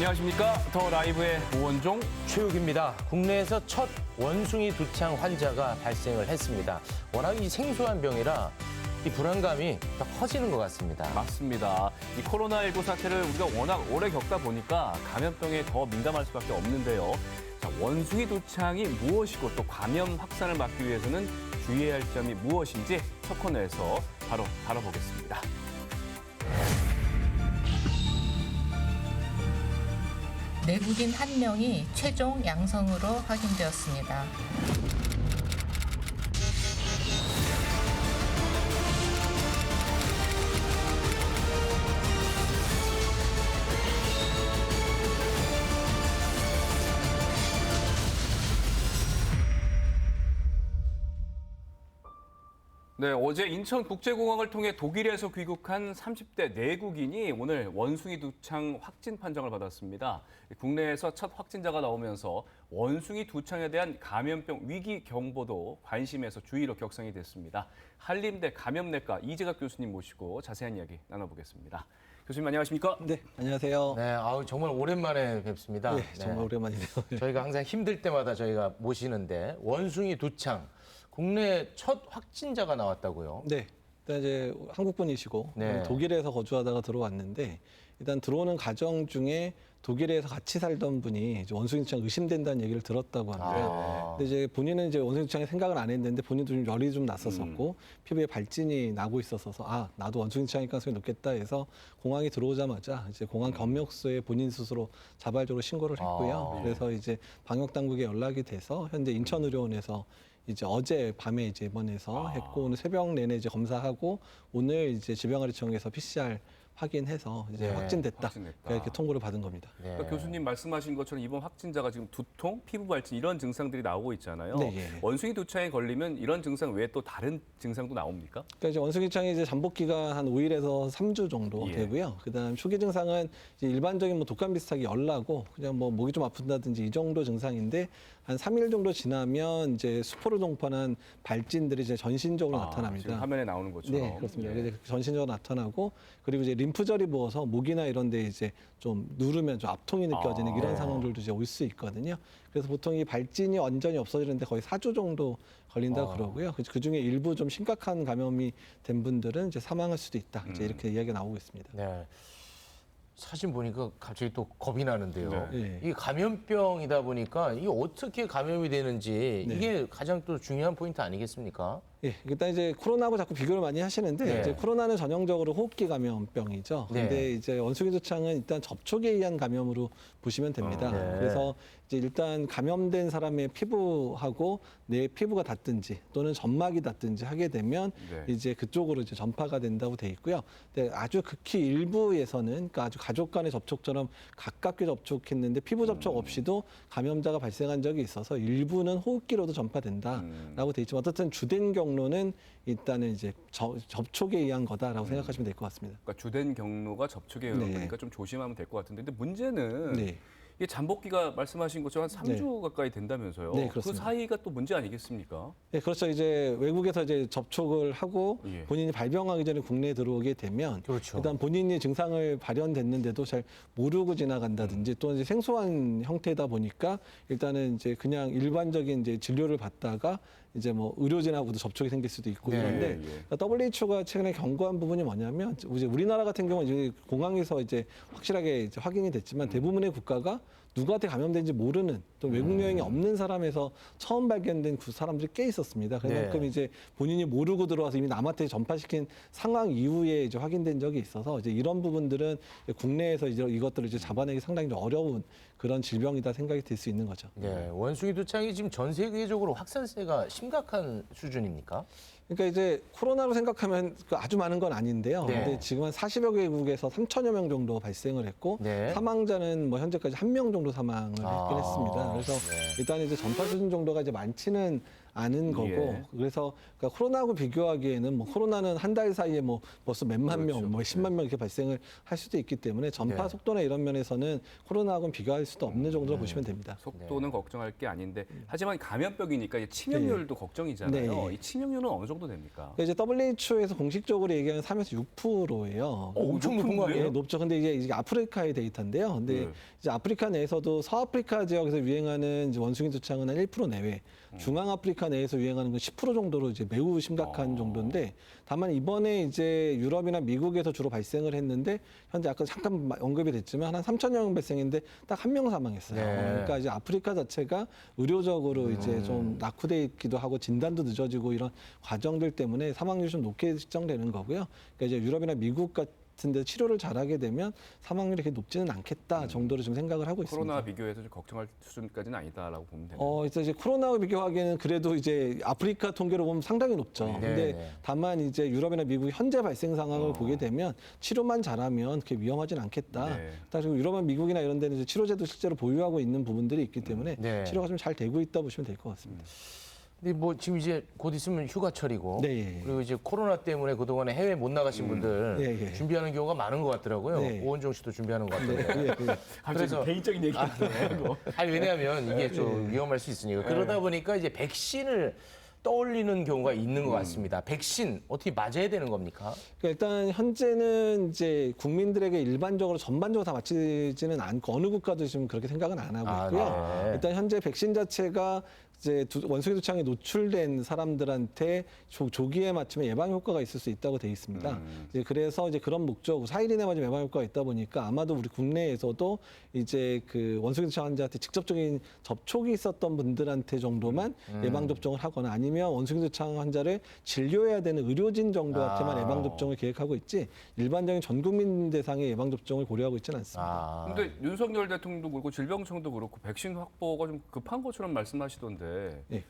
안녕하십니까. 더 라이브의 오원종, 최욱입니다. 국내에서 첫 원숭이 두창 환자가 발생을 했습니다. 워낙 이 생소한 병이라 이 불안감이 더 커지는 것 같습니다. 맞습니다. 이 코로나19 사태를 우리가 워낙 오래 겪다 보니까 감염병에 더 민감할 수밖에 없는데요. 자, 원숭이 두창이 무엇이고 또 감염 확산을 막기 위해서는 주의해야 할 점이 무엇인지 첫 코너에서 바로 다뤄보겠습니다. 내국인 1명이 최종 양성으로 확인되었습니다. 네, 어제 인천국제공항을 통해 독일에서 귀국한 30대 내국인이 오늘 원숭이 두창 확진 판정을 받았습니다. 국내에서 첫 확진자가 나오면서 원숭이 두창에 대한 감염병 위기 경보도 관심에서 주의로 격상이 됐습니다. 한림대 감염내과 이재갑 교수님 모시고 자세한 이야기 나눠보겠습니다. 교수님 안녕하십니까? 네, 안녕하세요. 네, 정말 오랜만에 뵙습니다. 네, 정말 오랜만이네요. 저희가 항상 힘들 때마다 저희가 모시는데 원숭이 두창 국내 첫 확진자가 나왔다고요? 네, 일단 이제 한국 분이시고 네. 독일에서 거주하다가 들어왔는데 일단 들어오는 가정 중에 독일에서 같이 살던 분이 이제 원숭이두창 의심된다는 얘기를 들었다고 합니다. 근데 이제 본인은 이제 원숭이두창에 생각을 안 했는데 본인도 좀 열이 좀 났었었고 피부에 발진이 나고 있었어서 나도 원숭이두창일 가능성이 높겠다 해서 공항에 들어오자마자 이제 공항 검역소에 본인 스스로 자발적으로 신고를 했고요. 그래서 이제 방역 당국에 연락이 돼서 현재 인천의료원에서 이제 어제 밤에 이제 입원해서 했고 오늘 새벽 내내 이제 검사하고 오늘 이제 질병관리청에서 PCR 확인해서 이제 네, 확진됐다. 확진됐다. 이렇게 통보를 받은 겁니다. 네. 그러니까 교수님 말씀하신 것처럼 이번 확진자가 지금 두통, 피부 발진 이런 증상들이 나오고 있잖아요. 네, 예. 원숭이 두창에 걸리면 이런 증상 외에 또 다른 증상도 나옵니까? 그러니까 이제 원숭이두창이 이제 잠복기가 한 5일에서 3주 정도 예. 되고요. 그다음 초기 증상은 이제 일반적인 뭐 독감 비슷하게 열나고 그냥 뭐 목이 좀 아픈다든지 이 정도 증상인데 한 3일 정도 지나면 이제 수포를 동반한 발진들이 이제 전신적으로 나타납니다. 지금 화면에 나오는 것처럼. 네, 그렇습니다. 예. 그래서 전신적으로 나타나고 그리고 이제 림프절이 부어서 목이나 이런 데 이제 좀 누르면 좀 압통이 느껴지는 이런 상황들도 이제 올 수 있거든요. 그래서 보통 이 발진이 완전히 없어지는데 거의 4주 정도 걸린다 그러고요. 그 중에 일부 좀 심각한 감염이 된 분들은 이제 사망할 수도 있다. 이제 이렇게 이야기가 나오고 있습니다. 네. 사진 보니까 갑자기 또 겁이 나는데요. 네. 이게 감염병이다 보니까 이게 어떻게 감염이 되는지 네. 이게 가장 또 중요한 포인트 아니겠습니까? 예, 일단 이제 코로나하고 자꾸 비교를 많이 하시는데 네. 이제 코로나는 전형적으로 호흡기 감염병이죠. 네. 근데 이제 원숭이 두창은 일단 접촉에 의한 감염으로 보시면 됩니다. 네. 그래서 이제 일단 감염된 사람의 피부하고 내 피부가 닿든지 또는 점막이 닿든지 하게 되면 네. 이제 그쪽으로 이제 전파가 된다고 돼 있고요. 근데 아주 극히 일부에서는 그러니까 아주 가족 간의 접촉처럼 가깝게 접촉했는데 피부 접촉 없이도 감염자가 발생한 적이 있어서 일부는 호흡기로도 전파된다라고 돼 있지만 어쨌든 주된 경로는 일단은 이제 접촉에 의한 거다라고 생각하시면 될 것 같습니다. 그러니까 주된 경로가 접촉에 의한 네. 거니까 좀 조심하면 될 것 같은데, 근데 문제는 네. 이게 잠복기가 말씀하신 것처럼 한 3주 가까이 된다면서요. 네, 그 그렇습니다. 사이가 또 문제 아니겠습니까? 네, 그렇죠. 이제 외국에서 이제 접촉을 하고 예. 본인이 발병하기 전에 국내에 들어오게 되면 그렇죠. 일단 본인이 증상을 발현됐는데도 잘 모르고 지나간다든지 또 이제 생소한 형태다 보니까 일단은 이제 그냥 일반적인 이제 진료를 받다가 이제 뭐 의료진하고도 접촉이 생길 수도 있고 네, 이런데 예. WHO가 최근에 경고한 부분이 뭐냐면 이제 우리나라 같은 경우는 이제 공항에서 이제 확실하게 이제 확인이 됐지만 대부분의 국가가 누구한테 감염된지 모르는 또 외국 여행이 없는 사람에서 처음 발견된 그 사람들이 꽤 있었습니다. 그만큼 네. 이제 본인이 모르고 들어와서 이미 남한테 전파시킨 상황 이후에 이제 확인된 적이 있어서 이제 이런 부분들은 국내에서 이제 이것들을 이제 잡아내기 상당히 좀 어려운 그런 질병이다 생각이 들 수 있는 거죠. 네, 원숭이 두창이 지금 전 세계적으로 확산세가 심각한 수준입니까? 그러니까 이제 코로나로 생각하면 그 아주 많은 건 아닌데요. 네. 근데 지금 한 40여 개국에서 3천여 명 정도 발생을 했고 네. 사망자는 뭐 현재까지 1명 정도 사망을 했긴 했습니다. 그래서 네. 일단 이제 전파 수준 정도가 이제 많지는 않은 거고 예. 그래서 그러니까 코로나하고 비교하기에는 뭐 코로나는 한 달 사이에 뭐 벌써 몇만 그렇죠. 명, 뭐 10만 명 이렇게 발생을 할 수도 있기 때문에 전파 네. 속도나 이런 면에서는 코로나하고는 비교할 수도 없는 정도로 보시면 됩니다. 속도는 걱정할 게 아닌데 하지만 감염병이니까 이제 치명률도 걱정이잖아요. 네. 이 치명률은 어느 정도 됩니까? 이제 WHO에서 공식적으로 얘기하는 3에서 6%예요. 엄청 높은 거 아니에요? 예, 높죠. 근데 이게 아프리카의 데이터인데요. 근데 네. 이제 아프리카 내에서도 서아프리카 지역에서 유행하는 이제 원숭이 두창은 한 1% 내외, 중앙아프리카 내에서 유행하는 건 10% 정도로 이제 매우 심각한 정도인데, 다만 이번에 이제 유럽이나 미국에서 주로 발생을 했는데 현재 아까 잠깐 언급이 됐지만 한 3,000여 명 발생했는데 딱 한 명 사망했어요. 네. 그러니까 이제 아프리카 자체가 의료적으로 이제 좀 낙후돼 있기도 하고 진단도 늦어지고 이런 과정들 때문에 사망률이 좀 높게 측정되는 거고요. 그러니까 이제 유럽이나 미국 같은 데 치료를 잘하게 되면 사망률이 그렇게 높지는 않겠다 정도로 좀 생각을 하고 있습니다. 코로나 비교해서 좀 걱정할 수준까지는 아니다라고 보면 되나요? 그래서 이제 코로나와 비교하기에는 그래도 이제 아프리카 통계로 보면 상당히 높죠. 네. 근데 네. 다만 이제 유럽이나 미국 현재 발생 상황을 보게 되면 치료만 잘하면 그렇게 위험하진 않겠다. 네. 그리고 유럽이나 미국이나 이런 데는 이제 치료제도 실제로 보유하고 있는 부분들이 있기 때문에 네. 치료가 좀 잘 되고 있다 보시면 될 것 같습니다. 근데 뭐 지금 이제 곧 있으면 휴가철이고 네. 그리고 이제 코로나 때문에 그동안에 해외 못 나가신 분들 예, 예. 준비하는 경우가 많은 것 같더라고요. 네. 오원정 씨도 준비하는 것 같은데. 예, 예. 그래서 개인적인 얘기인데. 아니 왜냐하면 이게 좀 위험할 수 있으니까 그러다 보니까 이제 백신을 떠올리는 경우가 있는 것 같습니다. 백신 어떻게 맞아야 되는 겁니까? 그러니까 일단 현재는 이제 국민들에게 일반적으로 전반적으로 다 맞히지는 않고 어느 국가도 지금 그렇게 생각은 안 하고 있고요. 네. 일단 현재 백신 자체가 이제 원숭이 두창에 노출된 사람들한테 조기에 맞추면 예방 효과가 있을 수 있다고 돼 있습니다. 이제 그래서 이제 그런 목적 4일 이내 맞으면 예방 효과가 있다 보니까 아마도 우리 국내에서도 이제 그 원숭이 두창 환자한테 직접적인 접촉이 있었던 분들한테 정도만 예방 접종을 하거나 아니면 원숭이 두창 환자를 진료해야 되는 의료진 정도한테만 아. 예방 접종을 계획하고 있지 일반적인 전 국민 대상의 예방 접종을 고려하고 있지는 않습니다. 아. 근데 윤석열 대통령도 그렇고 질병청도 그렇고 백신 확보가 좀 급한 것처럼 말씀하시던데 예.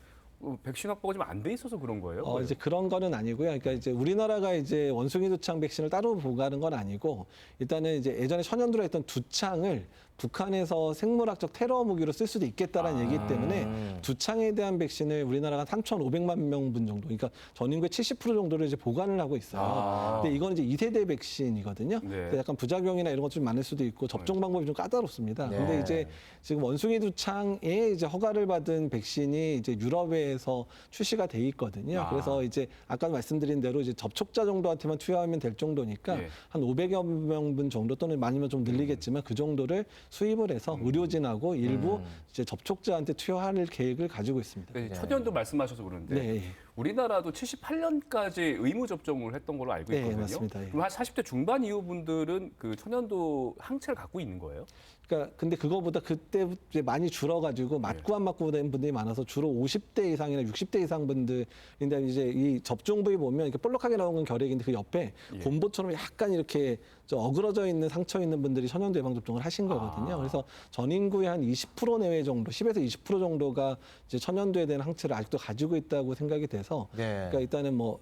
백신 확보가 좀 안 돼 있어서 그런 거예요? 이제 그런 거는 아니고요. 그러니까 이제 우리나라가 이제 원숭이 두창 백신을 따로 보관하는 건 아니고 일단은 이제 예전에 천연두라 했던 두창을 북한에서 생물학적 테러 무기로 쓸 수도 있겠다라는 얘기 때문에 두창에 대한 백신을 우리나라가 3,500만 명분 정도, 그러니까 전 인구의 70% 정도를 이제 보관을 하고 있어요. 근데 이거는 이제 2세대 백신이거든요. 네. 그래서 약간 부작용이나 이런 것 좀 많을 수도 있고 접종 방법이 좀 까다롭습니다. 네. 근데 이제 지금 원숭이 두창에 이제 허가를 받은 백신이 이제 유럽에서 출시가 돼 있거든요. 아. 그래서 이제 아까 말씀드린 대로 이제 접촉자 정도한테만 투여하면 될 정도니까 예. 한 500여 명분 정도 또는 많으면 좀 늘리겠지만 그 정도를 수입을 해서 의료진하고 일부 이제 접촉자한테 투여할 계획을 가지고 있습니다. 네, 천연도 말씀하셔서 그러는데 네. 우리나라도 78년까지 의무 접종을 했던 걸로 알고 네, 있거든요. 맞습니다. 예. 그럼 한 40대 중반 이후 분들은 그 천연도 항체를 갖고 있는 거예요? 그러니까 근데 그거보다 그때 이제 많이 줄어가지고 맞고 안 맞고 된 분들이 많아서 주로 50대 이상이나 60대 이상 분들인데 이제 이 접종 부위 보면 이렇게 볼록하게 나온 건 결핵인데 그 옆에 곰보처럼 약간 이렇게 좀 어그러져 있는 상처 있는 분들이 천연두 예방 접종을 하신 거거든요. 그래서 전 인구의 한 20% 내외 정도, 10에서 20% 정도가 이제 천연두에 대한 항체를 아직도 가지고 있다고 생각이 돼서 네. 그러니까 일단은 뭐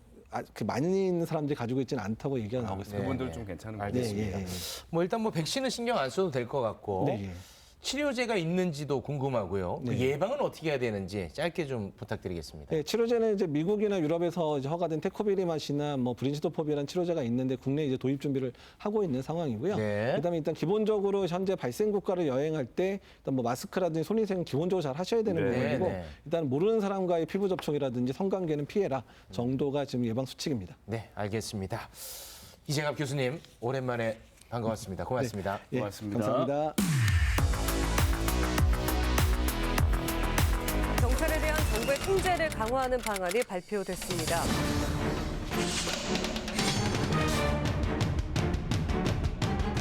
그 많이 있는 사람들이 가지고 있지는 않다고 얘기가 나오고 있습니다. 그분들은 좀 괜찮은 거죠. 네, 알겠습니다. 예, 예. 뭐 일단 뭐 백신은 신경 안 써도 될 것 같고 네, 예. 치료제가 있는지도 궁금하고요. 그 네. 예방은 어떻게 해야 되는지 짧게 좀 부탁드리겠습니다. 네, 치료제는 이제 미국이나 유럽에서 이제 허가된 테코비리맛이나 뭐 브린시도포비라는 치료제가 있는데 국내에 이제 도입 준비를 하고 있는 상황이고요. 네. 그다음에 일단 기본적으로 현재 발생 국가를 여행할 때 일단 뭐 마스크라든지 손위생 기본적으로 잘 하셔야 되는 네. 부분이고 네. 일단 모르는 사람과의 피부 접촉이라든지 성관계는 피해라 정도가 지금 예방 수칙입니다. 네, 알겠습니다. 이재갑 교수님 오랜만에 반가웠습니다. 고맙습니다. 예, 고맙습니다. 감사합니다. 경찰에 대한 정부의 통제를 강화하는 방안이 발표됐습니다.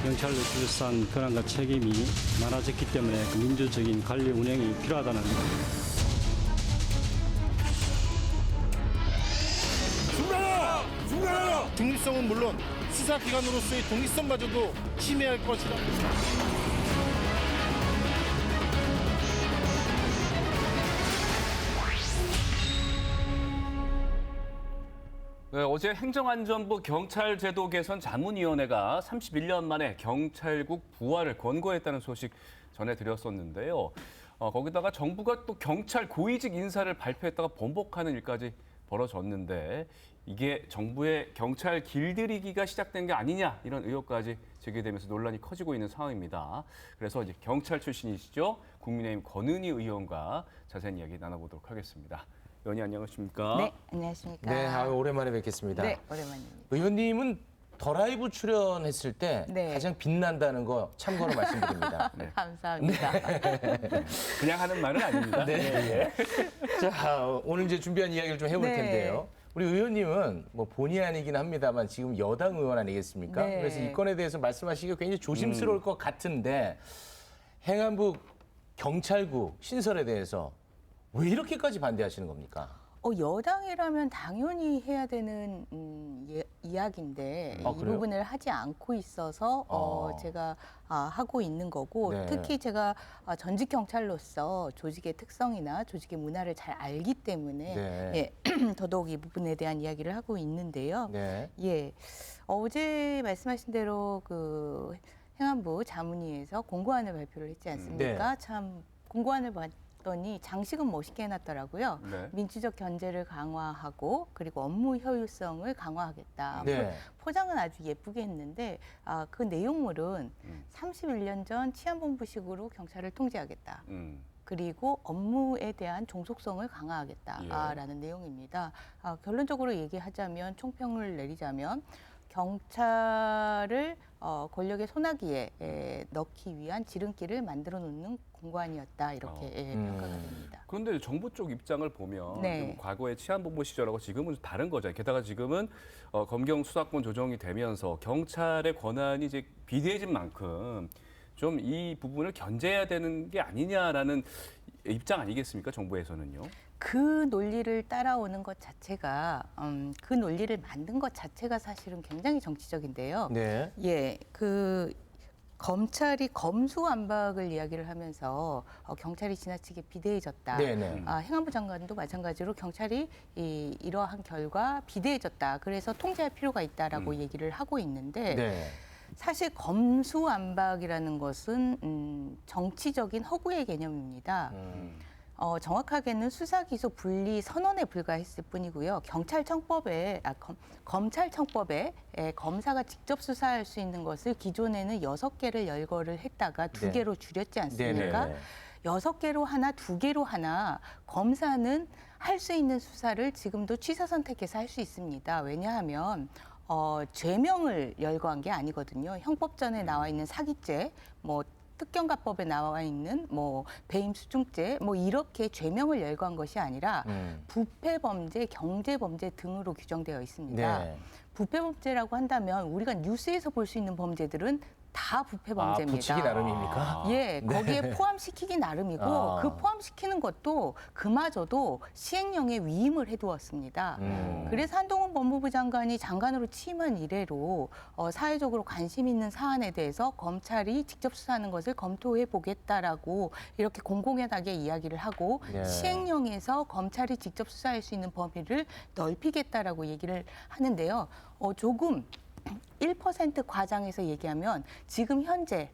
경찰로 둘러싼 권한과 책임이 많아졌기 때문에 민주적인 관리 운영이 필요하다는 중립성은 물론 수사기관으로서의 독립성마저도 침해할 것이다. 네, 어제 행정안전부 경찰제도 개선 자문위원회가 31년 만에 경찰국 부활을 권고했다는 소식 전해드렸었는데요. 거기다가 정부가 또 경찰 고위직 인사를 발표했다가 번복하는 일까지 벌어졌는데 이게 정부의 경찰 길들이기가 시작된 게 아니냐 이런 의혹까지 제기되면서 논란이 커지고 있는 상황입니다. 그래서 이제 경찰 출신이시죠. 국민의힘 권은희 의원과 자세한 이야기 나눠보도록 하겠습니다. 의원님 안녕하십니까? 네, 안녕하십니까. 네, 오랜만에 뵙겠습니다. 네, 오랜만입니다. 의원님은 더 라이브 출연했을 때 네. 가장 빛난다는 거 참고로 말씀드립니다. 감사합니다. 그냥 하는 말은 아닙니다. 네. 자, 오늘 이제 준비한 이야기를 좀 해볼 네. 텐데요. 우리 의원님은 뭐 본의 아니긴 합니다만 지금 여당 의원 아니겠습니까? 네. 그래서 이 건에 대해서 말씀하시기가 굉장히 조심스러울 것 같은데 행안부 경찰국 신설에 대해서 왜 이렇게까지 반대하시는 겁니까? 여당이라면 당연히 해야 되는 이야기인데 이 그래요? 부분을 하지 않고 있어서 제가 하고 있는 거고 네. 특히 제가 전직 경찰로서 조직의 특성이나 조직의 문화를 잘 알기 때문에 네. 예, 더더욱 이 부분에 대한 이야기를 하고 있는데요. 네. 예, 어제 말씀하신 대로 그 행안부 자문위에서 공고안을 발표를 했지 않습니까? 참 공고안을 봤더니 장식은 멋있게 해놨더라고요. 네. 민주적 견제를 강화하고 그리고 업무 효율성을 강화하겠다. 네. 포장은 아주 예쁘게 했는데 그 내용물은 31년 전 치안본부식으로 경찰을 통제하겠다. 그리고 업무에 대한 종속성을 강화하겠다라는 내용입니다. 결론적으로 얘기하자면 총평을 내리자면 경찰을 권력의 소나기에 넣기 위한 지름길을 만들어 놓는 공고안이었다 이렇게 평가가 됩니다. 그런데 정부 쪽 입장을 보면 네. 좀 과거의 치안본부 시절하고 지금은 좀 다른 거잖아요. 게다가 지금은 검경 수사권 조정이 되면서 경찰의 권한이 이제 비대해진 만큼 좀 이 부분을 견제해야 되는 게 아니냐라는 입장 아니겠습니까? 정부에서는요. 그 논리를 따라오는 것 자체가 그 논리를 만든 것 자체가 사실은 굉장히 정치적인데요. 네. 예, 그 검찰이 검수완박을 이야기를 하면서 경찰이 지나치게 비대해졌다. 네네. 행안부 장관도 마찬가지로 경찰이 이러한 결과 비대해졌다. 그래서 통제할 필요가 있다라고 얘기를 하고 있는데 네. 사실 검수완박이라는 것은 정치적인 허구의 개념입니다. 정확하게는 수사기소 분리 선언에 불과했을 뿐이고요. 경찰청법에 검찰청법에 검사가 직접 수사할 수 있는 것을 기존에는 6개를 열거를 했다가 2개로 줄였지 않습니까? 네네. 6개로 하나, 2개로 하나 검사는 할 수 있는 수사를 지금도 취사 선택해서 할 수 있습니다. 왜냐하면 죄명을 열거한 게 아니거든요. 형법전에 나와 있는 사기죄, 뭐 특경가법에 나와 있는 뭐 배임수중죄, 뭐 이렇게 죄명을 열거한 것이 아니라 부패범죄, 경제범죄 등으로 규정되어 있습니다. 네. 부패범죄라고 한다면 우리가 뉴스에서 볼 수 있는 범죄들은 다 부패범죄입니다. 붙이기 나름입니까? 예, 거기에 포함시키기 나름이고 그 포함시키는 것도 그마저도 시행령에 위임을 해두었습니다. 그래서 한동훈 법무부 장관이 장관으로 취임한 이래로 사회적으로 관심 있는 사안에 대해서 검찰이 직접 수사하는 것을 검토해 보겠다라고 이렇게 공공연하게 이야기를 하고 네. 시행령에서 검찰이 직접 수사할 수 있는 범위를 넓히겠다라고 얘기를 하는데요. 조금 1% 과장해서 얘기하면 지금 현재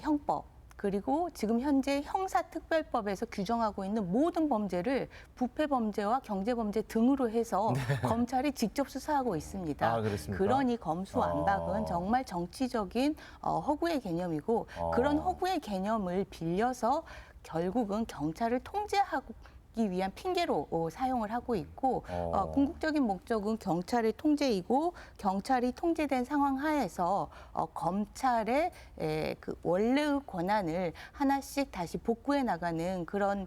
형법 그리고 지금 현재 형사특별법에서 규정하고 있는 모든 범죄를 부패범죄와 경제범죄 등으로 해서 검찰이 직접 수사하고 있습니다. 그렇습니까? 그러니 검수완박은 정말 정치적인 허구의 개념이고 그런 허구의 개념을 빌려서 결국은 경찰을 통제하고 위한 핑계로 사용을 하고 있고 궁극적인 목적은 경찰의 통제이고 경찰이 통제된 상황 하에서 검찰의 그 원래의 권한을 하나씩 다시 복구해 나가는 그런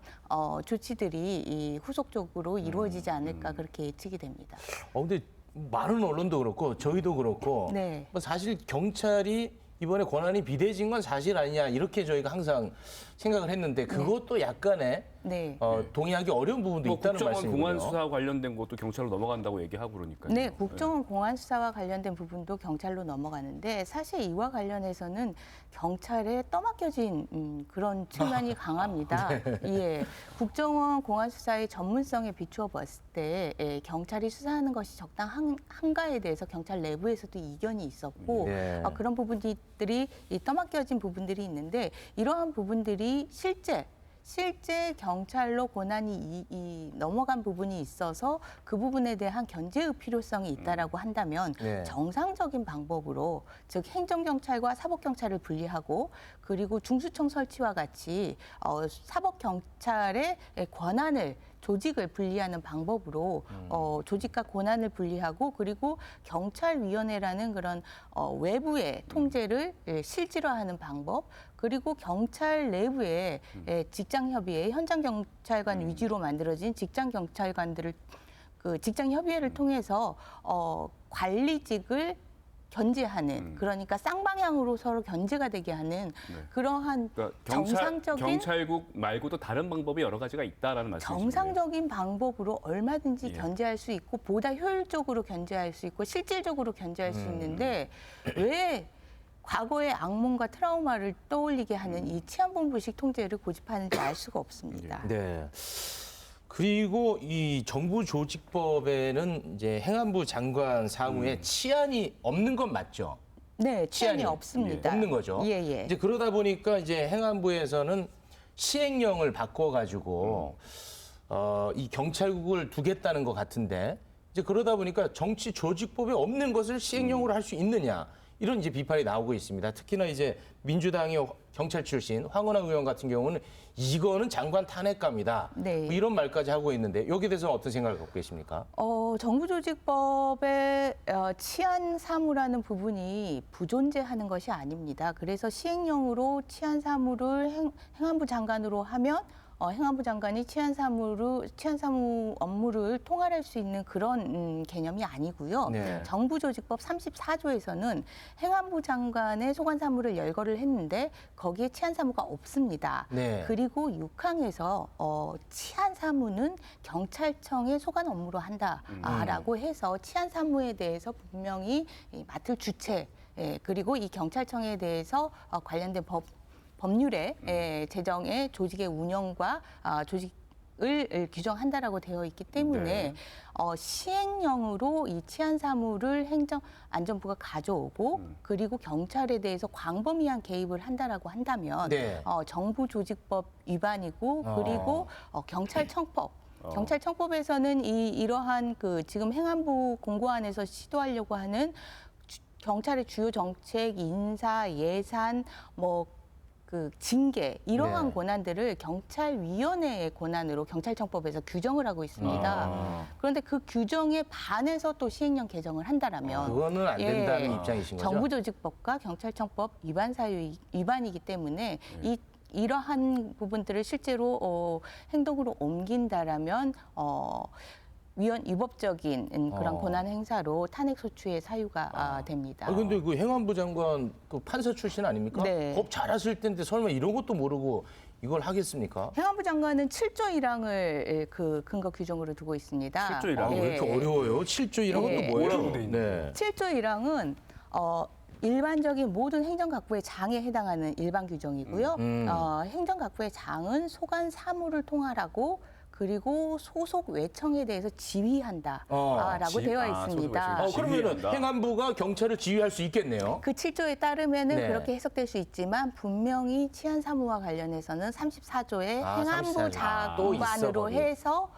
조치들이 후속적으로 이루어지지 않을까 그렇게 예측이 됩니다. 근데 많은 언론도 그렇고 저희도 그렇고 네. 뭐 사실 경찰이 이번에 권한이 비대해진 건 사실 아니냐 이렇게 저희가 항상 생각을 했는데 그것도 약간의 동의하기 어려운 부분도 뭐 있다는 국정원 말씀이군요. 공안 수사 관련된 것도 경찰로 넘어간다고 얘기하고 그러니까요. 네, 국정원 공안 수사와 관련된 부분도 경찰로 넘어가는데 사실 이와 관련해서는 경찰에 떠맡겨진 그런 측면이 강합니다. 예, 국정원 공안 수사의 전문성에 비추어 봤을 때 경찰이 수사하는 것이 적당한가에 대해서 경찰 내부에서도 이견이 있었고 그런 부분들이 떠맡겨진 부분들이 있는데 이러한 부분들이 실제 실제 경찰로 권한이 넘어간 부분이 있어서 그 부분에 대한 견제의 필요성이 있다라고 한다면 네. 정상적인 방법으로 즉 행정경찰과 사법경찰을 분리하고 그리고 중수청 설치와 같이 사법경찰의 권한을 조직을 분리하는 방법으로 조직과 권한을 분리하고 그리고 경찰위원회라는 그런 외부의 통제를 실질화하는 방법 그리고 경찰 내부의 직장협의회 현장 경찰관 위주로 만들어진 직장 경찰관들을 그 직장 협의회를 통해서 관리직을 견제하는 그러니까 쌍방향으로 서로 견제가 되게 하는 그러한 그러니까 정상적인 경찰국 말고도 다른 방법이 여러 가지가 있다라는 말씀이시죠. 정상적인 방법으로 얼마든지 예. 견제할 수 있고 보다 효율적으로 견제할 수 있고 실질적으로 견제할 수 있는데 왜 과거의 악몽과 트라우마를 떠올리게 하는 이 치안본부식 통제를 고집하는지 알 수가 없습니다. 네. 그리고 이 정부 조직법에는 이제 행안부 장관 사무에 치안이 없는 건 맞죠? 네, 치안이 치안이 없습니다. 없는 거죠. 예, 예. 이제 그러다 보니까 이제 행안부에서는 시행령을 바꿔가지고 이 경찰국을 두겠다는 것 같은데 이제 그러다 보니까 정치 조직법에 없는 것을 시행령으로 할 수 있느냐 이런 이제 비판이 나오고 있습니다. 특히나 이제 민주당의 경찰 출신 황운하 의원 같은 경우는 이거는 장관 탄핵감이다. 네. 뭐 이런 말까지 하고 있는데 여기에 대해서 어떤 생각을 갖고 계십니까? 정부조직법의 치안 사무라는 부분이 부존재하는 것이 아닙니다. 그래서 시행령으로 치안 사무를 행안부 장관으로 하면 행안부 장관이 치안 사무 업무를 통할할 수 있는 그런 개념이 아니고요. 네. 정부조직법 34조에서는 행안부 장관의 소관 사무를 열거를 했는데 거기에 치안 사무가 없습니다. 네. 그리고 6항에서 치안 사무는 경찰청의 소관 업무로 한다라고 해서 치안 사무에 대해서 분명히 맡을 주체 그리고 이 경찰청에 대해서 관련된 법률의 제정의 조직의 운영과 조직을 규정한다라고 되어 있기 때문에 네. 시행령으로 이 치안 사무를 행정안전부가 가져오고 그리고 경찰에 대해서 광범위한 개입을 한다라고 한다면 네. 정부 조직법 위반이고 그리고 경찰청법 경찰청법에서는 이러한 그 지금 행안부 공고안에서 시도하려고 하는 경찰의 주요 정책, 인사, 예산, 그 징계 이러한 네. 권한들을 경찰위원회의 권한으로 경찰청법에서 규정을 하고 있습니다. 그런데 그 규정에 반해서 또 시행령 개정을 한다라면 그거는 안 된다는 입장이신 거죠? 정부조직법과 경찰청법 위반이기 때문에 이러한 부분들을 실제로 행동으로 옮긴다라면 위법적인 그런 권한 행사로 탄핵 소추의 사유가 됩니다. 근데 그 행안부 장관 그 판사 출신 아닙니까? 네. 법 잘하실 텐데 설마 이런 것도 모르고 이걸 하겠습니까? 행안부 장관은 7조 1항을 그 근거 규정으로 두고 있습니다. 7조 1항? 아, 왜 이렇게 어려워요? 7조 이런 예. 것도 뭐예요? 뭐라고 돼 있나요? 네. 7조 1항은 일반적인 모든 행정각부의 장에 해당하는 일반 규정이고요. 행정각부의 장은 소관 사무를 통할하고 그리고 소속 외청에 대해서 지휘한다라고 되어 있습니다. 소속 외청. 그러면은 지휘한다. 행안부가 경찰을 지휘할 수 있겠네요. 그 7조에 따르면은 네. 그렇게 해석될 수 있지만 분명히 치안 사무와 관련해서는 34조의 행안부 34. 또 있어, 장관으로 거기. 해서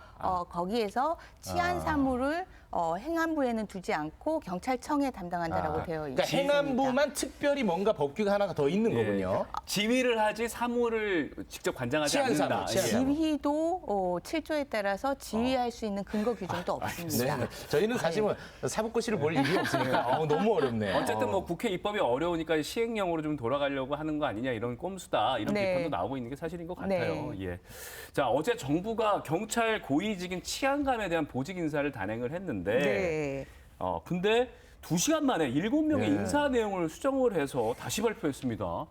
거기에서 치안 사무를 행안부에는 두지 않고 경찰청에 담당한다라고 되어 그러니까 있습니다. 행안부만 특별히 뭔가 법규가 하나가 더 있는 거군요. 지휘를 하지 사무를 직접 관장하지 치안 않는다. 사무, 치안 사무. 지휘도 7조에 따라서 지휘할 수 있는 근거 규정도 없습니다. 네. 저희는 사실 뭐 사법고시를 볼 일이 없으니까 너무 어렵네요. 어쨌든 뭐 국회 입법이 어려우니까 시행령으로 좀 돌아가려고 하는 거 아니냐 이런 꼼수다 이런 네. 비판도 나오고 있는 게 사실인 것 같아요. 네. 예. 자 어제 정부가 경찰 고위직인 치안감에 대한 보직 인사를 단행을 했는데 네. 근데 2시간 만에 7명의 네. 인사 내용을 수정을 해서 다시 발표했습니다.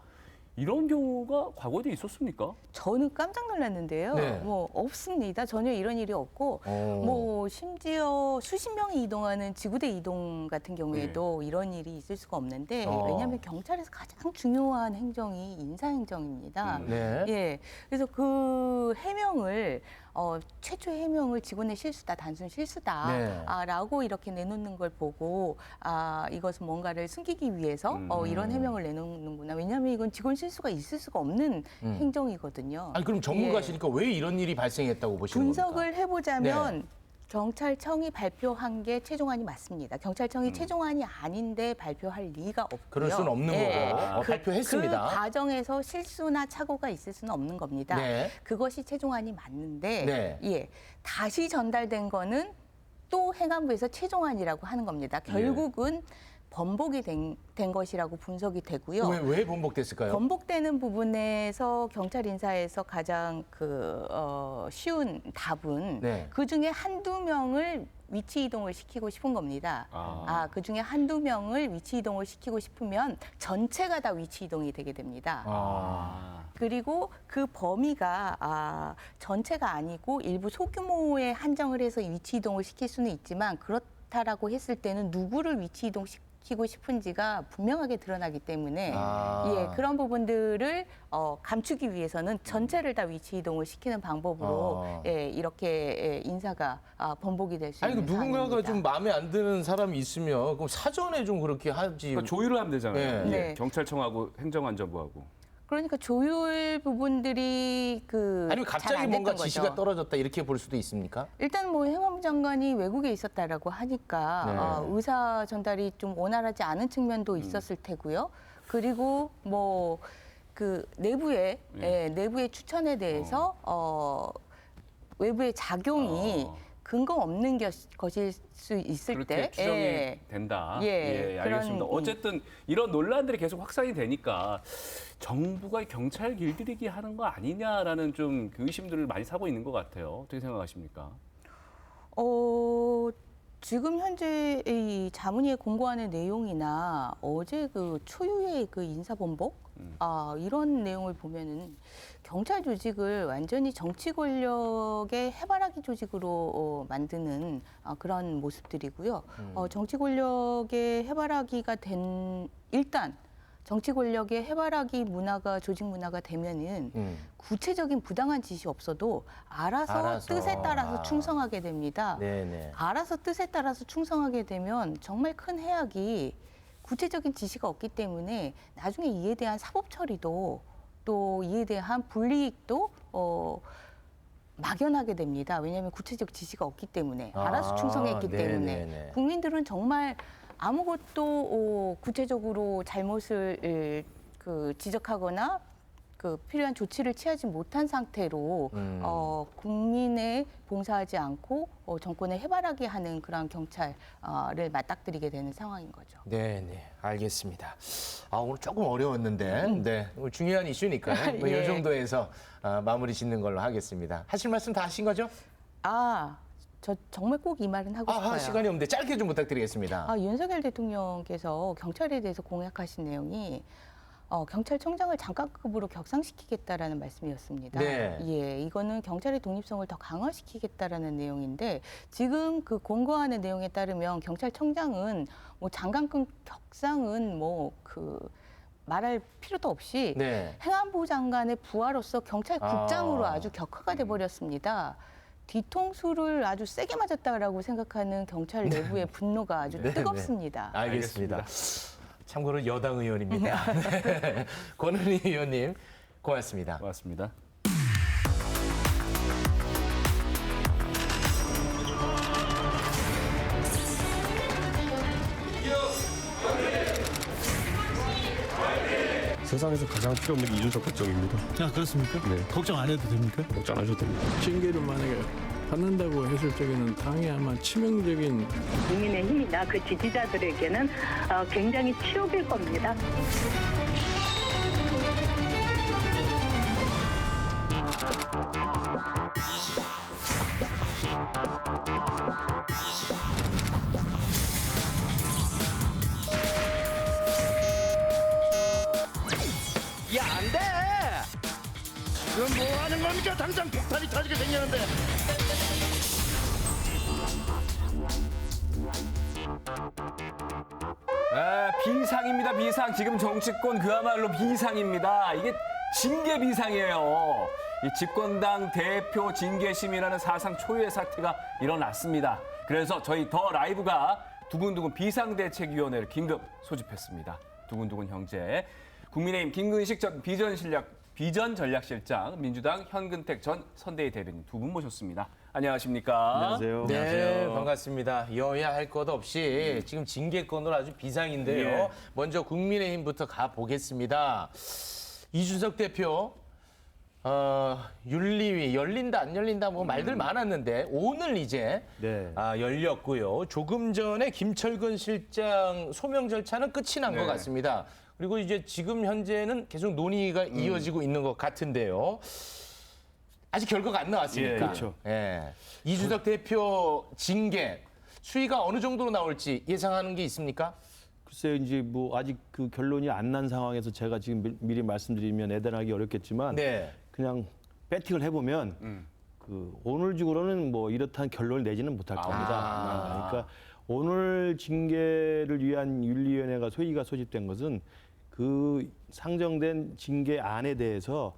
이런 경우가 과거에도 있었습니까? 저는 깜짝 놀랐는데요. 네. 뭐 없습니다. 전혀 이런 일이 없고 뭐 심지어 수십 명이 이동하는 지구대 이동 같은 경우에도 이런 일이 있을 수가 없는데 왜냐하면 경찰에서 가장 중요한 행정이 인사 행정입니다. 네. 예. 그래서 그 해명을 최초의 해명을 직원의 실수다, 단순 실수다라고 이렇게 내놓는 걸 보고 이것은 뭔가를 숨기기 위해서 이런 해명을 내놓는구나. 왜냐하면 이건 직원 실수가 있을 수가 없는 행정이거든요. 아니 그럼 전문가시니까 왜 이런 일이 발생했다고 보시는 겁니까? 분석을 해보자면 경찰청이 발표한 게 최종안이 맞습니다. 경찰청이 최종안이 아닌데 발표할 리가 없고요. 그럴 수는 없는 거고 발표했습니다. 그 과정에서 실수나 착오가 있을 수는 없는 겁니다. 네. 그것이 최종안이 맞는데 네. 다시 전달된 거는 또 행안부에서 최종안이라고 하는 겁니다. 결국은 번복이 된 것이라고 분석이 되고요. 왜 번복됐을까요? 번복되는 부분에서 경찰 인사에서 가장 쉬운 답은 그 중에 한두 명을 위치 이동을 시키고 싶은 겁니다. 그 중에 한두 명을 위치 이동을 시키고 싶으면 전체가 다 위치 이동이 되게 됩니다. 그리고 그 범위가 전체가 아니고 일부 소규모에 한정을 해서 위치 이동을 시킬 수는 있지만 그렇다라고 했을 때는 누구를 위치 이동시키고 싶은지가 분명하게 드러나기 때문에 그런 부분들을 감추기 위해서는 전체를 다 위치 이동을 시키는 방법으로 이렇게 인사가 번복이 될 수 있는 아니 누군가가 상황입니다. 좀 마음에 안 드는 사람이 있으면 그럼 사전에 좀 그렇게 하지. 그러니까 조율을 하면 되잖아요. 네. 경찰청하고 행정안전부하고. 그러니까 조율 부분들이 아니면 잘 갑자기 안 뭔가 됐던 지시가 거죠. 떨어졌다 이렇게 볼 수도 있습니까? 일단 뭐 행안부 장관이 외국에 있었다라고 하니까 의사 전달이 좀 원활하지 않은 측면도 있었을 테고요. 그리고 뭐 그 내부의 추천에 대해서 외부의 작용이 근거 없는 것일 수 있을 그렇게 때 추정이 된다. 알겠습니다. 그런, 어쨌든 이런 논란들이 계속 확산이 되니까 정부가 경찰 길들이기 하는 거 아니냐라는 좀 그 의심들을 많이 사고 있는 것 같아요. 어떻게 생각하십니까? 지금 현재 이 자문위에 공고하는 내용이나 어제 그 초유의 그 인사번복 이런 내용을 보면은 경찰 조직을 완전히 정치 권력의 해바라기 조직으로 만드는 그런 모습들이고요. 정치 권력의 해바라기가 일단 정치 권력의 해바라기 문화가 조직 문화가 되면은 구체적인 부당한 지시 없어도 알아서 뜻에 따라서 충성하게 됩니다. 알아서 뜻에 따라서 충성하게 되면 정말 큰 해악이 구체적인 지시가 없기 때문에 나중에 이에 대한 사법 처리도 또 이에 대한 불이익도 막연하게 됩니다. 왜냐하면 구체적 지시가 없기 때문에 알아서 충성했기 때문에 국민들은 정말 아무것도 구체적으로 잘못을 지적하거나 필요한 조치를 취하지 못한 상태로 국민에 봉사하지 않고 정권에 해바라기 하는 그런 경찰을 맞닥뜨리게 되는 상황인 거죠. 네, 알겠습니다. 오늘 조금 어려웠는데 오늘 중요한 이슈니까요. 뭐이 정도에서 마무리 짓는 걸로 하겠습니다. 하실 말씀 다 하신 거죠? 저 정말 꼭 이 말은 하고 싶어요. 시간이 없는데 짧게 좀 부탁드리겠습니다. 윤석열 대통령께서 경찰에 대해서 공약하신 내용이 경찰청장을 장관급으로 격상시키겠다라는 말씀이었습니다. 이거는 경찰의 독립성을 더 강화시키겠다라는 내용인데 지금 그 공고하는 내용에 따르면 경찰청장은 뭐 장관급 격상은 말할 필요도 없이 행안부 장관의 부하로서 경찰국장으로 아주 격화가 돼 버렸습니다. 뒤통수를 아주 세게 맞았다라고 생각하는 경찰 내부의 분노가 아주 뜨겁습니다. 알겠습니다. 참고로 여당 의원입니다. 권은희 의원님 고맙습니다. 고맙습니다. 세상에서 가장 필요 없는 게 이준석 국정입니다. 그렇습니까? 네. 걱정 안 해도 됩니까? 걱정 안 하셔도 됩니다. 징계를 만약에 받는다고 했을 적에는 당이 아마 치명적인 국민의힘이나 그 지지자들에게는 굉장히 치욕일 겁니다. 안 돼! 지금 뭐 하는 겁니까? 당장 폭탄이 터지게 생겼는데. 비상입니다. 비상. 지금 정치권 그야말로 비상입니다. 이게 징계 비상이에요. 이 집권당 대표 징계심이라는 사상 초유의 사태가 일어났습니다. 그래서 저희 더 라이브가 두근두근 비상대책위원회를 긴급 소집했습니다. 두근두근 형제, 국민의힘 김근식 전 비전전략실장, 민주당 현근택 전 선대위 대변인 두 분 모셨습니다. 안녕하십니까? 안녕하세요. 네, 반갑습니다. 여야 할 것 없이 지금 징계권으로 아주 비상인데요. 예. 먼저 국민의힘부터 가보겠습니다. 이준석 대표, 윤리위 열린다 안 열린다 뭐 말들 많았는데 오늘 이제 네. 열렸고요. 조금 전에 김철근 실장 소명 절차는 끝이 난 것 같습니다. 그리고 이제 지금 현재는 계속 논의가 이어지고 있는 것 같은데요. 아직 결과가 안 나왔으니까. 예, 그렇죠. 예. 이준석 대표 징계 수위가 어느 정도로 나올지 예상하는 게 있습니까? 글쎄요, 이제 뭐 아직 그 결론이 안 난 상황에서 제가 지금 미리 말씀드리면 애단하기 어렵겠지만 네. 그냥 배팅을 해보면 그 오늘 중으로는 뭐 이렇다는 결론을 내지는 못할 겁니다. 그러니까 오늘 징계를 위한 윤리위원회가 소위가 소집된 것은 그 상정된 징계안에 대해서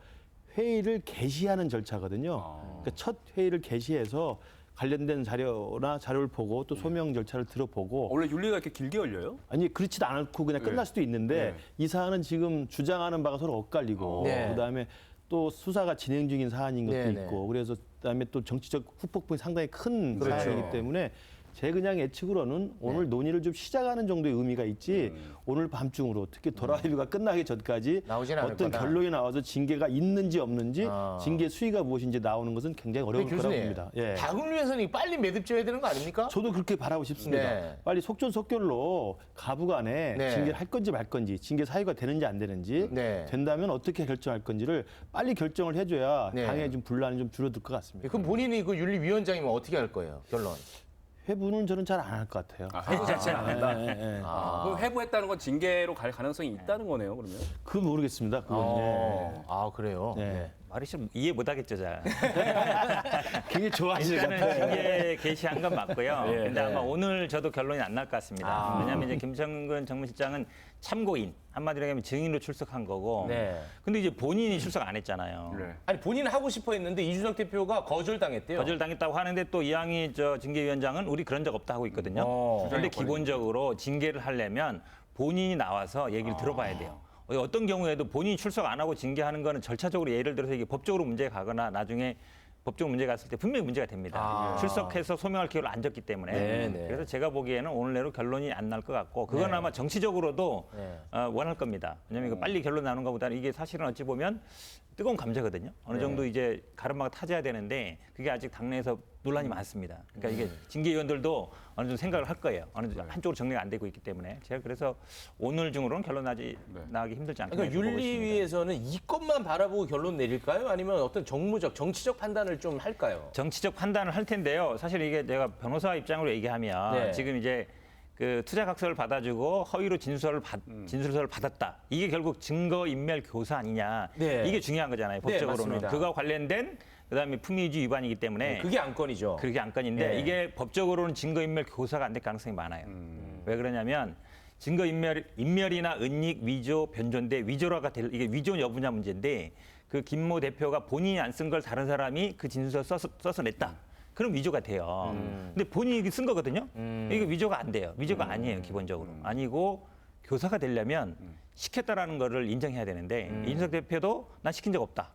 회의를 개시하는 절차거든요. 그러니까 첫 회의를 개시해서 관련된 자료나 자료를 보고 또 소명 절차를 들어보고 원래 윤리가 이렇게 길게 열려요? 아니 그렇지도 않고 그냥 끝날 수도 있는데 이 사안은 지금 주장하는 바가 서로 엇갈리고 네. 그다음에 또 수사가 진행 중인 사안인 것도 네네. 있고 그래서 그다음에 또 정치적 후폭풍이 상당히 큰 그렇죠. 사안이기 때문에 제 그냥 예측으로는 오늘 논의를 좀 시작하는 정도의 의미가 있지 오늘 밤중으로 특히 도라이브가 끝나기 전까지 나오진 않을 어떤 거다. 결론이 나와서 징계가 있는지 없는지 징계 수위가 무엇인지 나오는 것은 굉장히 어려울 거라고 교수님, 봅니다. 예. 당을 위해서는 빨리 매듭져야 되는 거 아닙니까? 저도 그렇게 바라고 싶습니다. 네. 빨리 속전속결로 가부간에 네. 징계를 할 건지 말 건지, 징계 사유가 되는지 안 되는지, 네. 된다면 어떻게 결정할 건지를 빨리 결정을 해줘야 네. 당의 좀 분란이 좀 줄어들 것 같습니다. 그럼 본인이 그 윤리위원장이면 어떻게 할 거예요? 결론. 회부는 저는 잘 안 할 것 같아요. 회부 자체는 안 한다. 예. 그럼 회부했다는 건 징계로 갈 가능성이 있다는 거네요, 그러면? 그건 모르겠습니다. 그건. 예. 아, 그래요? 네. 말이 좀 이해 못하겠죠, 잘. 굉장히 좋아하시는 것 일단은 같아요. 징계 개시한 건 맞고요. 예. 근데 아마 오늘 저도 결론이 안 날 것 같습니다. 아. 왜냐하면 이제 김정근 정무실장은 참고인, 한마디로 하면 증인으로 출석한 거고. 네. 근데 이제 본인이 출석 안 했잖아요. 네. 아니, 본인은 하고 싶어 했는데 이준석 대표가 거절당했대요. 거절당했다고 하는데 또 이양희 저 징계위원장은 우리 그런 적 없다 하고 있거든요. 그런데 기본적으로 징계를 하려면 본인이 나와서 얘기를 들어봐야 돼요. 어떤 경우에도 본인이 출석 안 하고 징계하는 거는 절차적으로 예를 들어서 이게 법적으로 문제가 가거나 나중에 법적으로 문제가 갔을 때 분명히 문제가 됩니다. 출석해서 소명할 기회를 안 줬기 때문에. 네네. 그래서 제가 보기에는 오늘 내로 결론이 안 날 것 같고 그건 아마 정치적으로도 원할 겁니다. 왜냐하면 이거 빨리 결론 나는 것보다는 이게 사실은 어찌 보면 뜨거운 감자거든요. 어느 정도 이제 가르마가 타져야 되는데 그게 아직 당내에서 논란이 많습니다. 그러니까 이게 징계위원들도 어느 정도 생각을 할 거예요. 어느 정도 한쪽으로 정리가 안 되고 있기 때문에 제가 그래서 오늘 중으로는 결론 나기 힘들지 않겠나. 그러니까 윤리위에서는 이것만 바라보고 결론 내릴까요? 아니면 어떤 정무적, 정치적 판단을 좀 할까요? 정치적 판단을 할 텐데요. 사실 이게 내가 변호사 입장으로 얘기하면 네. 지금 이제 그 투자각서를 받아주고 허위로 진술서를 받았다. 이게 결국 증거인멸 교사 아니냐. 네. 이게 중요한 거잖아요. 네, 법적으로는. 맞습니다. 그거와 관련된 그다음에 품위주의 위반이기 때문에 그게 안건이죠. 그게 안건인데 네. 이게 법적으로는 증거인멸 교사가 안 될 가능성이 많아요. 왜 그러냐면 증거인멸이나 은닉, 위조, 변조인데 위조라가 이게 위조 여부냐 문제인데 그 김모 대표가 본인이 안 쓴 걸 다른 사람이 그 진술서 써서 냈다. 그럼 위조가 돼요. 근데 본인이 쓴 거거든요. 이게 위조가 안 돼요. 위조가 아니에요, 기본적으로. 아니고 교사가 되려면 시켰다라는 거를 인정해야 되는데 이준석 대표도 난 시킨 적 없다.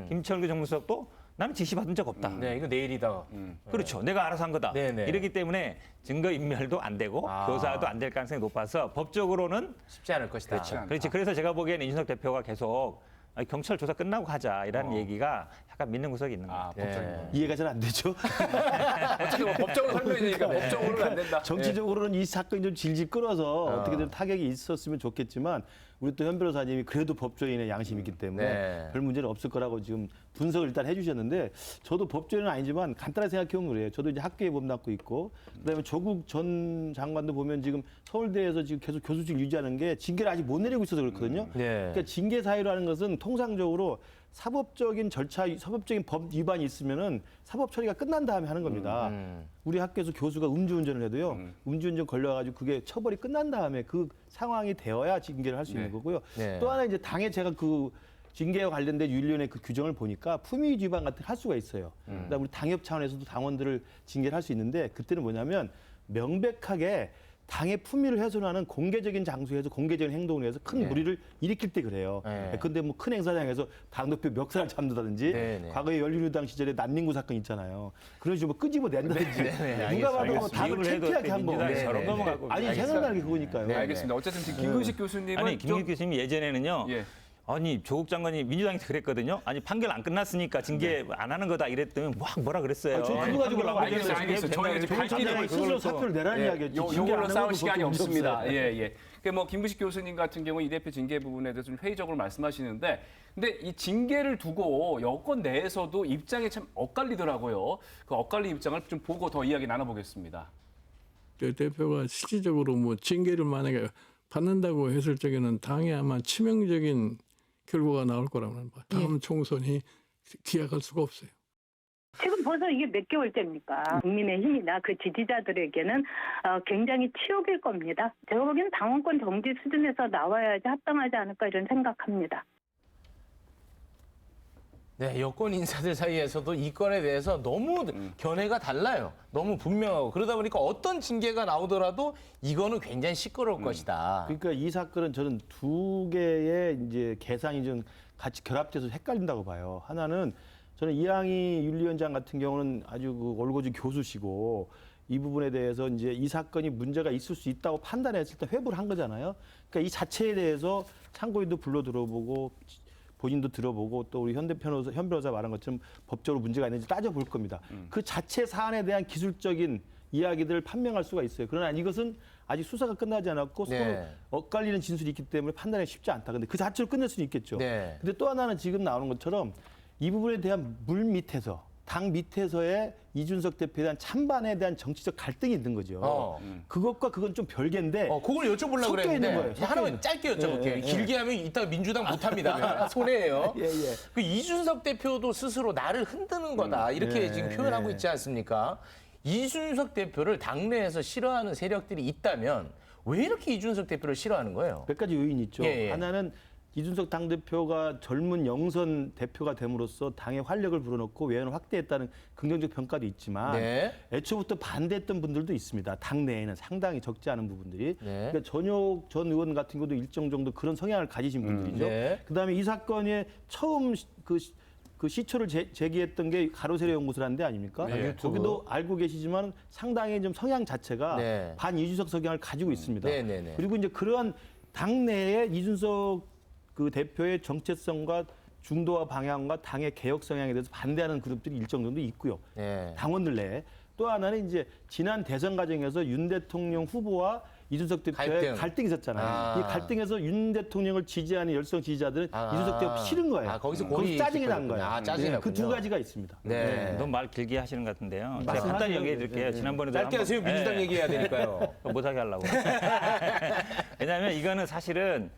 김철구 정무수석도 나는 지시받은 적 없다. 네, 이거 내일이다. 그렇죠. 내가 알아서 한 거다. 네네. 이렇기 때문에 증거인멸도 안 되고 교사도 안 될 가능성이 높아서 법적으로는 쉽지 않을 것이다. 그렇지. 그래서 제가 보기에는 이준석 대표가 계속 경찰 조사 끝나고 하자라는 얘기가 약간 믿는 구석이 있는 것 같아요. 이해가 잘 안 되죠. 어떻게 뭐 법적으로 설명해 주니까 법적으로는 안 된다. 정치적으로는 이 사건이 좀 질질 끌어서 어떻게든 타격이 있었으면 좋겠지만 우리 또 현 변호사님이 그래도 법조인의 양심이 있기 때문에 네. 별 문제는 없을 거라고 지금 분석을 일단 해주셨는데 저도 법조인은 아니지만 간단하게 생각해보면 그래요. 저도 이제 학교에 몸담고 있고 그다음에 조국 전 장관도 보면 지금 서울대에서 지금 계속 교수직을 유지하는 게 징계를 아직 못 내리고 있어서 그렇거든요. 네. 그러니까 징계 사유라는 것은 통상적으로 사법적인 절차, 사법적인 법 위반이 있으면은 사법 처리가 끝난 다음에 하는 겁니다. 우리 학교에서 교수가 음주운전을 해도요, 음주운전 걸려가지고 그게 처벌이 끝난 다음에 그 상황이 되어야 징계를 할 수 있는 거고요. 네. 또 하나 이제 당에 제가 그 징계와 관련된 윤리위원회 그 규정을 보니까 품위 위반 같은 걸 할 수가 있어요. 그다음에 우리 당협 차원에서도 당원들을 징계를 할 수 있는데 그때는 뭐냐면 명백하게 당의 품위를 훼손하는 공개적인 장소에서 공개적인 행동을 해서 큰 무리를 일으킬 때 그래요. 근데 뭐 큰 행사장에서 당대표 멱살을 잡는다든지 과거에 열린우리당 시절에 난닝구 사건 있잖아요. 그런 식으로 뭐 끄집어낸다든지 누가 봐도 뭐 당을 창피하게 한 거. 저런 넘어가고. 아니 생각나는 게 그거니까요. 네, 알겠습니다. 어쨌든 지금 김근식 교수님은 아니 김근식 교수님 예전에는요. 예. 아니 조국 장관이 민주당에서 그랬거든요. 아니 판결 안 끝났으니까 징계 안 하는 거다 이랬더니 뭐라 그랬어요. 저 그거 가지고 알겠어요. 저희가 이제 밝히는 스스로 사표를 내라는 이야기죠. 요걸로 싸울 시간이 없습니다. 예. 그 뭐 김부식 교수님 같은 경우 이 대표 징계 부분에 대해서 좀 회의적으로 말씀하시는데, 근데 이 징계를 두고 여권 내에서도 입장이 참 엇갈리더라고요. 그 엇갈린 입장을 좀 보고 더 이야기 나눠보겠습니다. 대표가 실질적으로 뭐 징계를 만약에 받는다고 했을 적에는 당에 아마 치명적인 결과가 나올 거라면 다음 총선이 기약할 수가 없어요. 지금 벌써 이게 몇 개월째입니까? 국민의힘이나 그 지지자들에게는 굉장히 치욕일 겁니다. 제가 보기에는 당원권 정지 수준에서 나와야지 합당하지 않을까 이런 생각합니다. 네, 여권 인사들 사이에서도 이 건에 대해서 너무 견해가 달라요. 너무 분명하고 그러다 보니까 어떤 징계가 나오더라도 이거는 굉장히 시끄러울 것이다. 그러니까 이 사건은 저는 두 개의 이제 계산이 좀 같이 결합돼서 헷갈린다고 봐요. 하나는 저는 이항희 윤리위원장 같은 경우는 아주 그 올고지 교수시고 이 부분에 대해서 이제 이 사건이 문제가 있을 수 있다고 판단했을 때 회부를 한 거잖아요. 그러니까 이 자체에 대해서 참고인도 불러 들어보고 본인도 들어보고 또 우리 현 변호사 말한 것처럼 법적으로 문제가 있는지 따져볼 겁니다. 그 자체 사안에 대한 기술적인 이야기들을 판명할 수가 있어요. 그러나 이것은 아직 수사가 끝나지 않았고 서로 엇갈리는 진술이 있기 때문에 판단하기 쉽지 않다. 근데 그 자체로 끝낼 수는 있겠죠. 근데 또 하나는 지금 나오는 것처럼 이 부분에 대한 물 밑에서 당 밑에서의 이준석 대표에 대한 찬반에 대한 정치적 갈등이 있는 거죠. 그것과 그건 좀 별개인데. 그걸 여쭤보려고 그랬는데 하나만 짧게 여쭤볼게요. 길게 하면 이따 민주당 못합니다. 손해예요. 그 이준석 대표도 스스로 나를 흔드는 거다 이렇게 지금 표현하고 있지 않습니까? 이준석 대표를 당내에서 싫어하는 세력들이 있다면 왜 이렇게 이준석 대표를 싫어하는 거예요? 몇 가지 요인이 있죠. 하나는 이준석 당대표가 젊은 영선 대표가 됨으로써 당의 활력을 불어넣고 외연을 확대했다는 긍정적 평가도 있지만 애초부터 반대했던 분들도 있습니다. 당내에는 상당히 적지 않은 부분들이. 그러니까 전효 전 의원 같은 경우도 일정 정도 그런 성향을 가지신 분들이죠. 그다음에 이 사건에 처음 그 시초를 제기했던 게 가로세로 연구소라는 데 아닙니까? 거기도 알고 계시지만 상당히 좀 성향 자체가 반 이준석 성향을 가지고 있습니다. 그리고 이제 그러한 당내에 이준석 그 대표의 정체성과 중도와 방향과 당의 개혁 성향에 대해서 반대하는 그룹들이 일정 정도 있고요. 당원들 내에. 또 하나는 이제 지난 대선 과정에서 윤 대통령 후보와 이준석 대표의 갈등이 있었잖아요. 이 갈등에서 윤 대통령을 지지하는 열성 지지자들은 이준석 대표 싫은 거예요. 거기서 짜증이 난 거예요. 그 두 가지가 있습니다. 너무 말 길게 하시는 것 같은데요. 제가 간단히 얘기해 드릴게요. 지난번에도 짧게 하세요. 민주당 얘기해야 되니까요. 못하게 하려고. 왜냐하면 이거는 사실은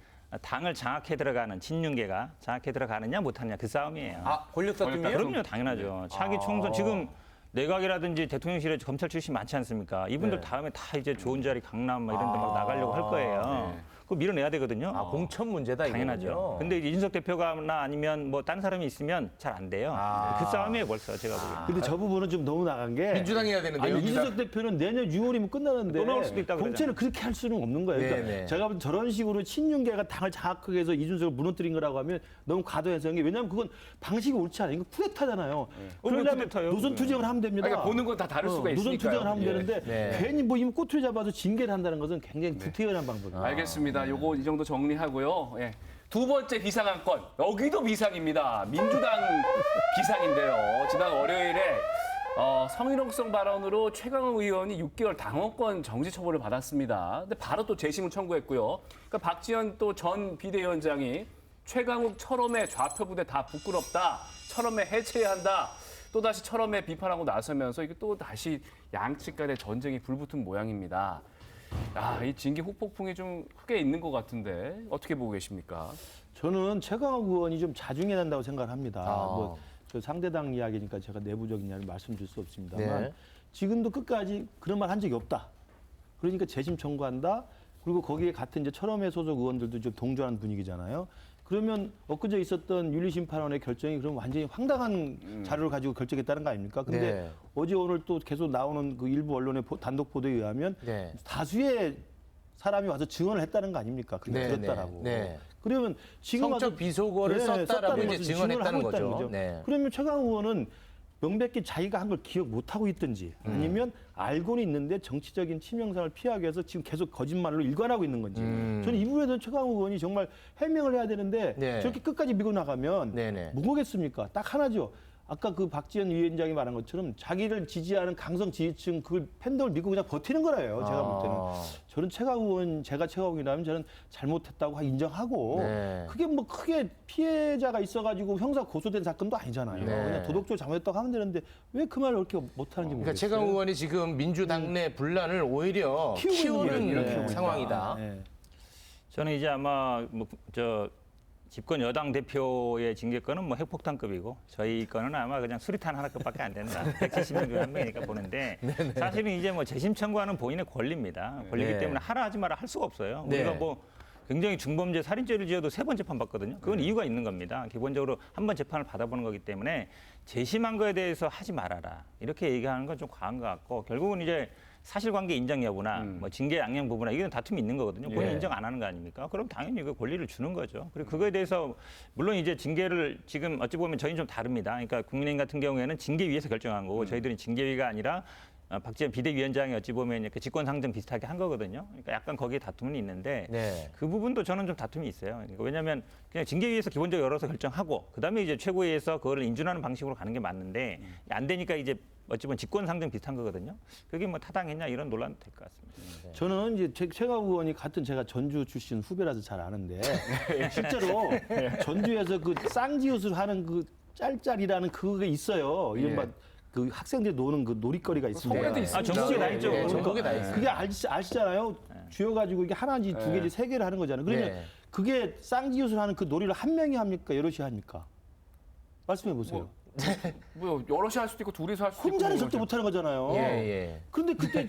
당을 장악해 들어가는 친윤계가 장악해 들어가느냐 못하느냐 그 싸움이에요. 권력 다툼이에요? 그럼요, 당연하죠. 차기 총선 지금 내각이라든지 대통령실에 검찰 출신 많지 않습니까? 이분들 다음에 다 이제 좋은 자리 강남 막 이런 데 막 나가려고 할 거예요. 그거 밀어내야 되거든요. 공천 문제다 당연하죠. 이거군요. 근데 이준석 대표가나 아니면 뭐 딴 사람이 있으면 잘 안 돼요. 그 싸움이에요, 벌써 제가 보기에는. 근데 저 부분은 좀 너무 나간 게 민주당 해야 되는데요. 아니, 이준석 대표는 내년 6월이면 끝나는데 또 나올 수도 있다고 공천을 그렇게 할 수는 없는 거예요. 그러니까 제가 볼 때 저런 식으로 친윤계가 당을 장악하게 해서 이준석을 무너뜨린 거라고 하면 너무 과도해서 게 왜냐하면 그건 방식이 옳지 않아요. 이거 쿠데타잖아요. 그러려면 노선 투쟁을 하면 됩니다. 그러니까 보는 건 다 다를 수가 있으니까요. 노선 투쟁을 하면 되는데 괜히 뭐 이미 꼬투리 잡아서 징계를 한다는 것은 굉장히 구태연한 방법이에요. 알겠습니다. 요거 이 정도 정리하고요. 두 번째 비상안건, 여기도 비상입니다. 민주당 비상인데요. 지난 월요일에 성희롱성 발언으로 최강욱 의원이 6개월 당원권 정지 처벌을 받았습니다. 근데 바로 또 재심을 청구했고요. 그러니까 박지원 또 전 비대위원장이 최강욱 철험의 좌표 부대 다 부끄럽다, 철험에 해체해야 한다. 또다시 철험에 비판하고 나서면서 이게 또 다시 양측 간의 전쟁이 불붙은 모양입니다. 이 징계 후폭풍이 좀 크게 있는 것 같은데 어떻게 보고 계십니까? 저는 최강욱 의원이 좀 자중해야 한다고 생각을 합니다. 뭐 저 상대당 이야기니까 제가 내부적인 이야기를 말씀드릴 수 없습니다만 지금도 끝까지 그런 말 한 적이 없다. 그러니까 재심 청구한다. 그리고 거기에 같은 이제 철험회 소속 의원들도 좀 동조하는 분위기잖아요. 그러면 엊그제 있었던 윤리심판원의 결정이 그럼 완전히 황당한 자료를 가지고 결정했다는 거 아닙니까? 근데 네. 어제 오늘 또 계속 나오는 그 일부 언론의 단독 보도에 의하면 다수의 사람이 와서 증언을 했다는 거 아닙니까? 그게 들었다라고. 그러면 지금 성적 비속어를 썼다라고 이제 증언했다는 거죠. 그러면 최강 의원은 명백히 자기가 한 걸 기억 못하고 있든지 아니면 알고는 있는데 정치적인 치명상을 피하기 위해서 지금 계속 거짓말로 일관하고 있는 건지 저는 이 부분에 대해서 최강 의원이 정말 해명을 해야 되는데 저렇게 끝까지 밀고 나가면 뭐겠습니까? 딱 하나죠. 아까 그 박지원 위원장이 말한 것처럼 자기를 지지하는 강성 지지층 그 팬덤을 믿고 그냥 버티는 거라요. 제가 볼 때는. 저는 제가 최강 의원이라면 저는 잘못했다고 인정하고 그게 뭐 크게 피해자가 있어가지고 형사 고소된 사건도 아니잖아요. 그냥 도덕적으로 잘못했다고 하면 되는데 왜 그 말을 그렇게 못하는지 모르겠어요. 그러니까 최강 의원이 지금 민주당 내 분란을 오히려 키우는 상황이다. 저는 이제 아마 집권 여당 대표의 징계권은 뭐 핵폭탄급이고 저희 거는 아마 그냥 수리탄 하나급밖에 안 된다. 170명 중에 한 명이니까 보는데 사실은 이제 뭐 재심 청구하는 본인의 권리입니다. 권리이기 때문에 하라 하지 마라 할 수가 없어요. 우리가 뭐 굉장히 중범죄 살인죄를 지어도 3번 재판 받거든요. 그건 이유가 있는 겁니다. 기본적으로 한 번 재판을 받아보는 거기 때문에 재심한 거에 대해서 하지 말아라. 이렇게 얘기하는 건 좀 과한 것 같고 결국은 이제 사실관계 인정 여부나 뭐 징계 양형 부분이나 이건 다툼이 있는 거거든요. 본인 인정 안 하는 거 아닙니까? 그럼 당연히 그 권리를 주는 거죠. 그리고 그거에 대해서 물론 이제 징계를 지금 어찌 보면 저희는 좀 다릅니다. 그러니까 국민의힘 같은 경우에는 징계위에서 결정한 거고 저희들은 징계위가 아니라 박지원 비대위원장이 어찌 보면 이렇게 직권상정 비슷하게 한 거거든요. 그러니까 약간 거기에 다툼은 있는데 그 부분도 저는 좀 다툼이 있어요. 그러니까 왜냐하면 그냥 징계위에서 기본적으로 열어서 결정하고 그다음에 이제 최고위에서 그거를 인준하는 방식으로 가는 게 맞는데 안 되니까 이제 어찌 보면 직권상정 비슷한 거거든요. 그게 뭐 타당했냐 이런 논란도 될 것 같습니다. 저는 이제 최강 의원이 같은 제가 전주 출신 후배라서 잘 아는데 실제로 전주에서 그 쌍지읒을 하는 그 짤짤이라는 그게 있어요. 이른바 그 학생들이 노는 그 놀이거리가 있습니다. 서울에도 있습니다. 전국에 다 있죠. 전국에 다 있어요. 그게 아시잖아요. 쥐어가지고 이게 하나인지 두 개인지 세 개를 하는 거잖아요. 그러면 그게 쌍지읒을 하는 그 놀이를 한 명이 합니까? 여럿이 합니까? 말씀해 보세요. 뭐 여럿이 할 수도 있고 둘이서 할 수도 있고. 혼자는 절대 못하는 거잖아요. 그런데 그때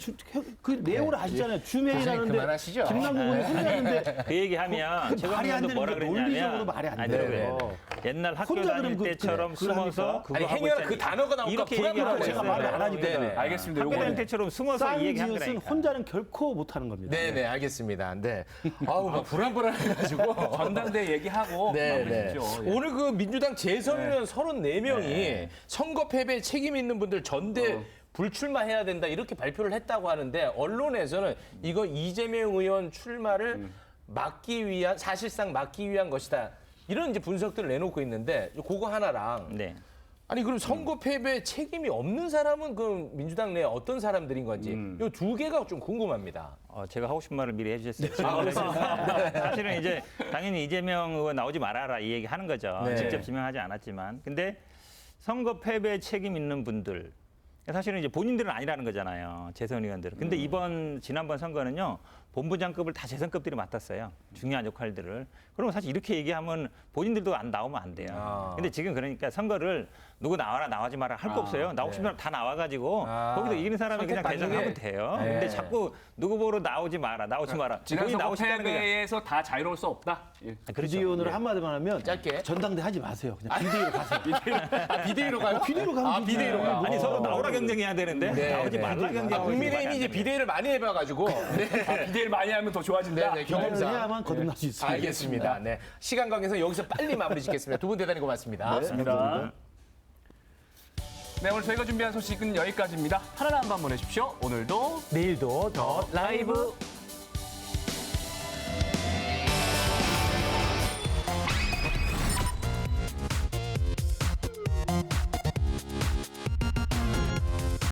그 내용을 아시잖아요. 주메이라는데 김남국 의원이 혼자 하는데 그 얘기하면 최강 의원도 뭐라 논리적으로 말이 안 돼요. 옛날 학교 다닐 때처럼 숨어서 그거 하고 행여나 그 단어가 나올까 이렇게 불안불안해요. 얘기하고 제가 말을 안 하니까. 알겠습니다. 학교 다닐 때처럼 숨어서 이 얘기한 쌍지읒은 거라니까. 혼자는 결코 못하는 겁니다. 네네 알겠습니다. 네. 아우 막 불안불안해가지고 전당대 얘기하고 마무리 짓죠. 오늘 그 민주당 재선의원 34명이 선거 패배에 책임 있는 분들 전대 불출마해야 된다 이렇게 발표를 했다고 하는데 언론에서는 이거 이재명 의원 출마를 막기 위한 사실상 막기 위한 것이다 이런 이제 분석들을 내놓고 있는데 그거 하나랑 아니 그럼 선거 패배에 책임이 없는 사람은 그 민주당 내에 어떤 사람들인 건지 이 두 개가 좀 궁금합니다. 제가 하고 싶은 말을 미리 해주셨어요. 사실은 이제 당연히 이재명 의원 나오지 말아라 이 얘기 하는 거죠. 직접 지명하지 않았지만. 근데 선거 패배에 책임 있는 분들 사실은 이제 본인들은 아니라는 거잖아요. 재선 의원들은. 근데 지난번 선거는요. 본부장급을 다 재선급들이 맡았어요. 중요한 역할들을. 그러면 사실 이렇게 얘기하면 본인들도 안 나오면 안 돼요. 근데 지금 그러니까 선거를 누구 나와라 나오지 마라 할 거 없어요. 나오고 싶은 사람 다 나와가지고 거기서 이기는 사람이 그냥 대장하면 돼요. 근데 자꾸 누구 보러 나오지 마라 나오지 마라. 지난 선거 패배에서 다 자유로울 수 없다. 비대위원으로 한마디만 하면 짧게 전당대 하지 마세요. 그냥 비대위로 가세요. 비대위로 가요? 비대위로 가면 비대위로 가요. 아니 서로 나오라 경쟁해야 되는데 나오지 말라 경쟁하고 국민의힘이 이제 비대위를 많이 해봐가지고 비대를 많이 하면 더 좋아진다. 경험상 해야만 거듭날 수 있습니다. 알겠습니다. 네. 시간 관계에서 여기서 빨리 마무리 짓겠습니다. 두 분 대단히 고맙습니다. 맞습니다. 네, 오늘 저희가 준비한 소식은 여기까지입니다. 하나를 한번 보내십시오. 오늘도 내일도 더 라이브.